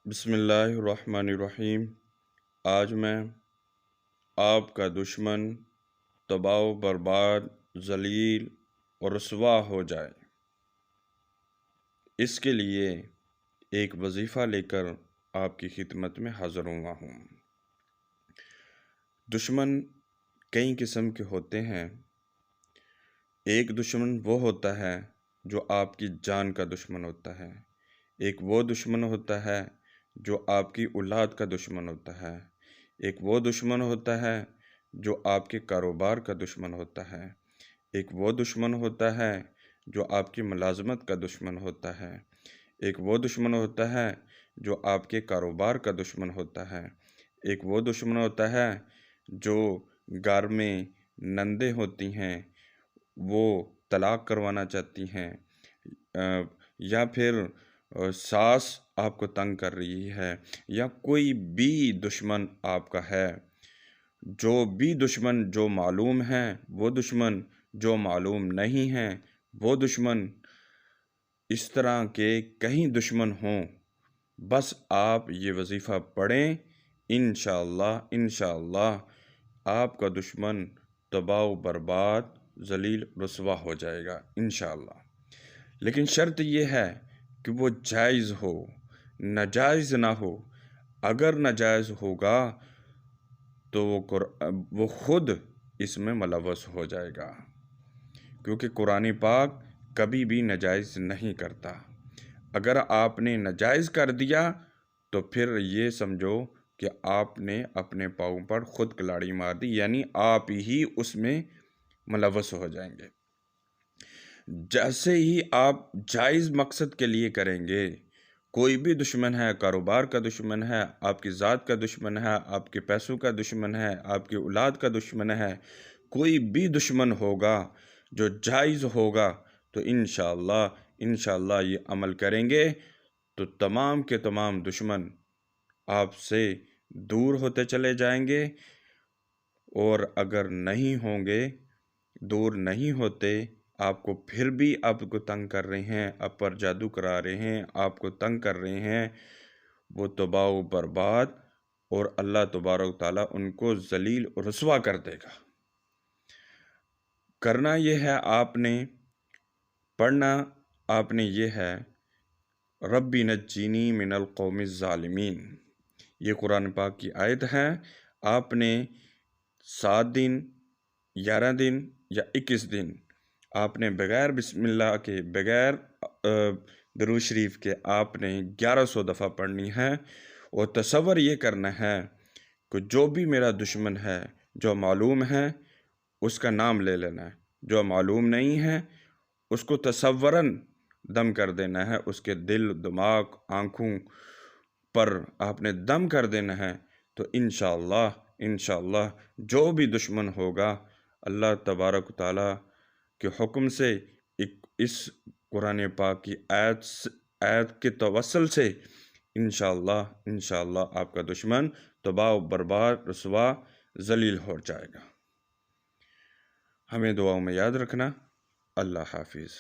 بسم اللہ الرحمن الرحیم۔ آج میں آپ کا دشمن تباہ و برباد، ذلیل اور رسوا ہو جائے، اس کے لیے ایک وظیفہ لے کر آپ کی خدمت میں حاضر ہوا ہوں۔ دشمن کئی قسم کے ہوتے ہیں۔ ایک دشمن وہ ہوتا ہے جو آپ کی جان کا دشمن ہوتا ہے، ایک وہ دشمن ہوتا ہے جو آپ کی اولاد کا دشمن ہوتا ہے، ایک وہ دشمن ہوتا ہے جو آپ کے کاروبار کا دشمن ہوتا ہے، ایک وہ دشمن ہوتا ہے جو آپ کی ملازمت کا دشمن ہوتا ہے، ایک وہ دشمن ہوتا ہے جو آپ کے کاروبار کا دشمن ہوتا ہے، ایک وہ دشمن ہوتا ہے جو گھر میں نندیں ہوتی ہیں، وہ طلاق کروانا چاہتی ہیں، یا پھر ساس آپ کو تنگ کر رہی ہے، یا کوئی بھی دشمن آپ کا ہے، جو بھی دشمن جو معلوم ہیں، وہ دشمن جو معلوم نہیں ہیں، وہ دشمن، اس طرح کے کہیں دشمن ہوں، بس آپ یہ وظیفہ پڑھیں، انشاءاللہ آپ کا دشمن تباہ و برباد، ذلیل رسوا ہو جائے گا انشاءاللہ۔ لیکن شرط یہ ہے کہ وہ جائز ہو، ناجائز نہ ہو۔ اگر ناجائز ہوگا تو وہ خود اس میں ملوث ہو جائے گا، کیونکہ قرآن پاک کبھی بھی ناجائز نہیں کرتا۔ اگر آپ نے ناجائز کر دیا تو پھر یہ سمجھو کہ آپ نے اپنے پاؤں پر خود کلاڑی مار دی، یعنی آپ ہی اس میں ملوث ہو جائیں گے۔ جیسے ہی آپ جائز مقصد کے لیے کریں گے، کوئی بھی دشمن ہے، کاروبار کا دشمن ہے، آپ کی ذات کا دشمن ہے، آپ کے پیسوں کا دشمن ہے، آپ کی اولاد کا دشمن ہے، کوئی بھی دشمن ہوگا جو جائز ہوگا، تو انشاءاللہ یہ عمل کریں گے تو تمام کے تمام دشمن آپ سے دور ہوتے چلے جائیں گے۔ اور اگر نہیں ہوں گے، دور نہیں ہوتے، آپ کو پھر بھی آپ کو تنگ کر رہے ہیں، آپ پر جادو کرا رہے ہیں، آپ کو تنگ کر رہے ہیں، وہ تباہ و برباد، اور اللہ تبارک و تعالیٰ ان کو ذلیل و رسوا کر دے گا۔ کرنا یہ ہے، آپ نے پڑھنا آپ نے یہ ہے، ربی نجینی من القوم الظالمین، یہ قرآن پاک کی آیت ہے۔ آپ نے 7 دن، 11 دن یا 21 دن آپ نے بغیر بسم اللہ کے، بغیر درود شریف کے آپ نے 1100 دفعہ پڑھنی ہے، اور تصور یہ کرنا ہے کہ جو بھی میرا دشمن ہے، جو معلوم ہے اس کا نام لے لینا ہے، جو معلوم نہیں ہے اس کو تصوراً دم کر دینا ہے، اس کے دل، دماغ، آنکھوں پر آپ نے دم کر دینا ہے، تو انشاءاللہ جو بھی دشمن ہوگا، اللہ تبارک و تعالیٰ کے حکم سے اس قرآن پاک کی آیت کے توسل سے انشاءاللہ آپ کا دشمن تباہ و برباد، رسوا، ذلیل ہو جائے گا۔ ہمیں دعاؤں میں یاد رکھنا۔ اللہ حافظ۔